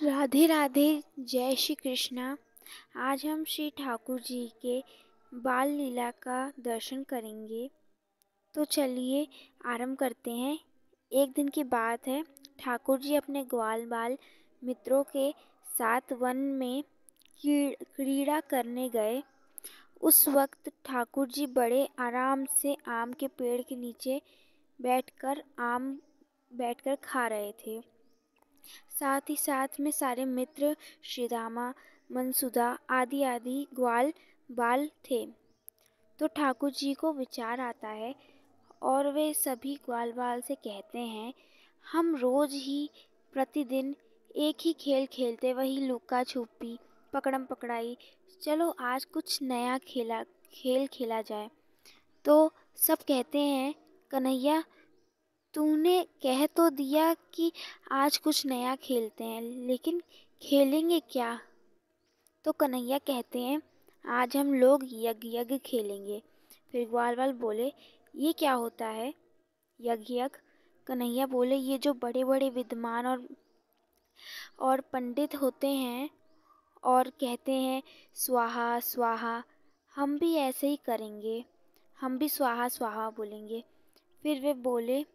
राधे राधे। जय श्री कृष्णा। आज हम श्री ठाकुर जी के बाल लीला का दर्शन करेंगे। तो चलिए आरंभ करते हैं। एक दिन की बात है, ठाकुर जी अपने ग्वाल बाल मित्रों के साथ वन में क्रीड़ा करने गए। उस वक्त ठाकुर जी बड़े आराम से आम के पेड़ के नीचे बैठकर खा रहे थे। साथ ही साथ में सारे मित्र श्रीदामा, मनसुदा आदि आदि ग्वाल बाल थे। तो ठाकुर जी को विचार आता है और वे सभी ग्वाल बाल से कहते हैं, हम रोज ही प्रतिदिन एक ही खेल खेलते, वही लुका छुपी, पकड़म पकड़ाई। चलो आज कुछ नया खेल खेला जाए। तो सब कहते हैं, कन्हैया तूने कह तो दिया कि आज कुछ नया खेलते हैं, लेकिन खेलेंगे क्या? तो कन्हैया कहते हैं, आज हम लोग यज्ञ खेलेंगे। फिर ग्वाल बाल बोले, ये क्या होता है यज्ञ? कन्हैया बोले, ये जो बड़े बड़े विद्वान और पंडित होते हैं और कहते हैं स्वाहा स्वाहा, हम भी ऐसे ही करेंगे, हम भी स्वाहा स्वाहा बोलेंगे। फिर वे बोले,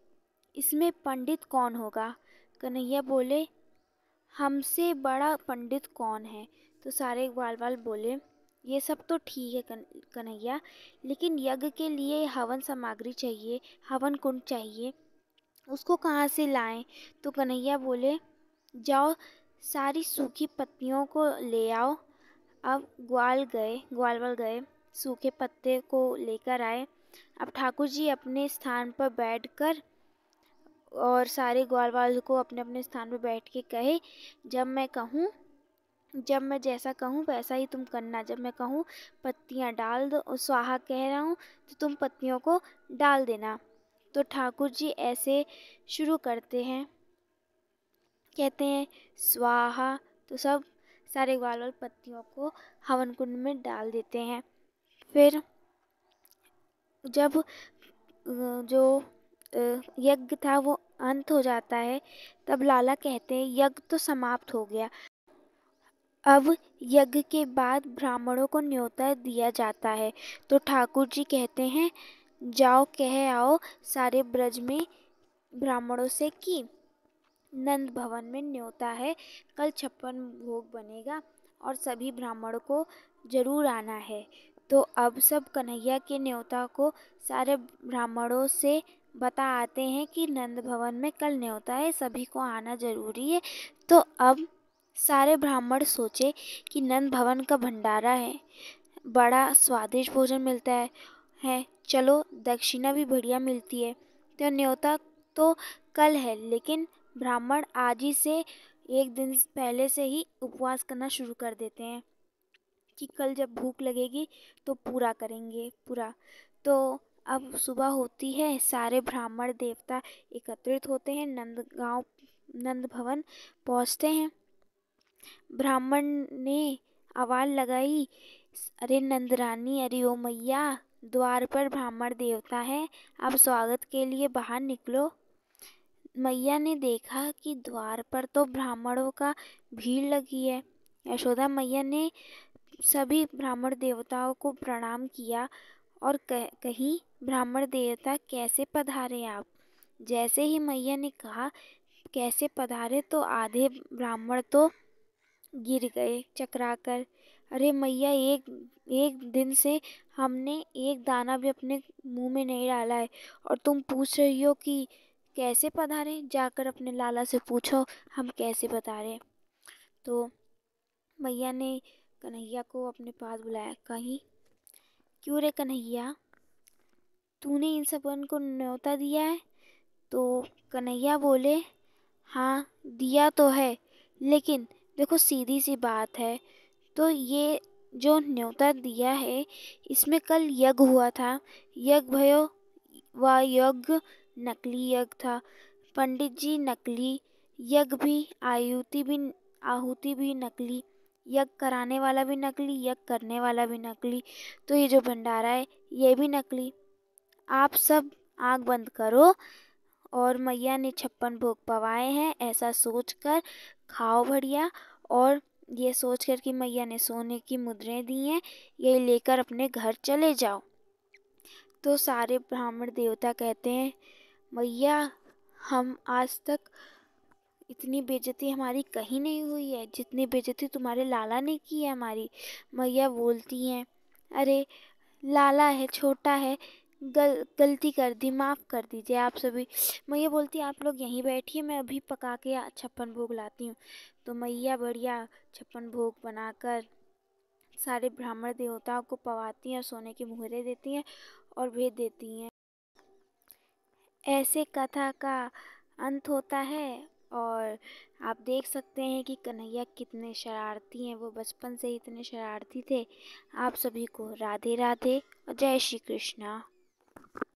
इसमें पंडित कौन होगा? कन्हैया बोले, हमसे बड़ा पंडित कौन है? तो सारे ग्वाल बाल बोले, ये सब तो ठीक है कन्हैया, लेकिन यज्ञ के लिए हवन सामग्री चाहिए, हवन कुंड चाहिए, उसको कहाँ से लाएं? तो कन्हैया बोले, जाओ सारी सूखी पत्तियों को ले आओ। अब ग्वाल बाल गए, सूखे पत्ते को लेकर आए। अब ठाकुर जी अपने स्थान पर बैठकर और सारे ग्वाल बाल को अपने अपने स्थान पर बैठ के कहे, जब मैं जैसा कहूँ वैसा ही तुम करना। जब मैं कहूँ पत्तियाँ डाल दो, और स्वाहा कह रहा हूँ तो तुम पत्तियों को डाल देना। तो ठाकुर जी ऐसे शुरू करते हैं, कहते हैं स्वाहा। तो सारे ग्वाल बाल पत्तियों को हवन कुंड में डाल देते हैं। फिर जब जो यज्ञ था वो अंत हो जाता है, तब लाला कहते हैं, यज्ञ तो समाप्त हो गया। अब यज्ञ के बाद ब्राह्मणों को न्योता दिया जाता है। तो ठाकुर जी कहते हैं, जाओ कह आओ सारे ब्रज में ब्राह्मणों से कि नंद भवन में न्योता है, कल 56 भोग बनेगा और सभी ब्राह्मणों को जरूर आना है। तो अब सब कन्हैया के न्योता को सारे ब्राह्मणों से बता आते हैं कि नंद भवन में कल न्योता है, सभी को आना जरूरी है। तो अब सारे ब्राह्मण सोचे कि नंद भवन का भंडारा है, बड़ा स्वादिष्ट भोजन मिलता है, चलो दक्षिणा भी बढ़िया मिलती है। तो न्योता तो कल है, लेकिन ब्राह्मण आज ही से एक दिन पहले से ही उपवास करना शुरू कर देते हैं कि कल जब भूख लगेगी तो पूरा करेंगे पूरा। तो अब सुबह होती है, सारे ब्राह्मण देवता एकत्रित होते हैं, नंद भवन पहुंचते हैं। ब्राह्मण ने आवाज लगाई, अरे नंदरानी, अरे ओ मैया, द्वार पर ब्राह्मण देवता है, आप स्वागत के लिए बाहर निकलो। मैया ने देखा कि द्वार पर तो ब्राह्मणों का भीड़ लगी है। यशोदा मैया ने सभी ब्राह्मण देवताओं को प्रणाम किया और कही, ब्राह्मण देवता कैसे पधारे आप? जैसे ही मैया ने कहा कैसे पधारे, तो आधे ब्राह्मण तो गिर गए चकराकर। अरे मैया, एक दिन से हमने एक दाना भी अपने मुंह में नहीं डाला है और तुम पूछ रही हो कि कैसे पधारे? जाकर अपने लाला से पूछो हम कैसे पधारे। तो मैया ने कन्हैया को अपने पास बुलाया, कही, क्यों रे कन्हैया, तूने इन सबन को न्योता दिया है? तो कन्हैया बोले, हाँ दिया तो है, लेकिन देखो सीधी सी बात है, तो ये जो न्योता दिया है इसमें कल यज्ञ हुआ था, यज्ञ भयो, वह यज्ञ नकली यज्ञ था। पंडित जी नकली, यज्ञ भी, आहुति भी नकली, यज्ञ कराने वाला भी नकली, यज्ञ करने वाला भी नकली, तो ये जो भंडारा है ये भी नकली। आप सब आँख बंद करो और मैया ने 56 भोग पवाए हैं, ऐसा सोचकर खाओ बढ़िया। और ये सोचकर कि मैया ने सोने की मुद्रें दी हैं, ये लेकर अपने घर चले जाओ। तो सारे ब्राह्मण देवता कहते हैं, मैया हम आज तक इतनी बेइज्जती हमारी कहीं नहीं हुई है जितनी बेइज्जती तुम्हारे लाला ने की है हमारी। मैया बोलती हैं, अरे लाला है, छोटा है, गलती कर दी, माफ़ कर दीजिए आप सभी। मैया बोलती आप लोग यहीं बैठिए, मैं अभी पका के 56 भोग लाती हूँ। तो मैया बढ़िया 56 भोग बनाकर सारे ब्राह्मण देवताओं को पवाती हैं और सोने की मुहरें देती हैं और भेज देती हैं। ऐसे कथा का अंत होता है। और आप देख सकते हैं कि कन्हैया कितने शरारती हैं, वो बचपन से ही इतने शरारती थे। आप सभी को राधे राधे और जय श्री कृष्णा।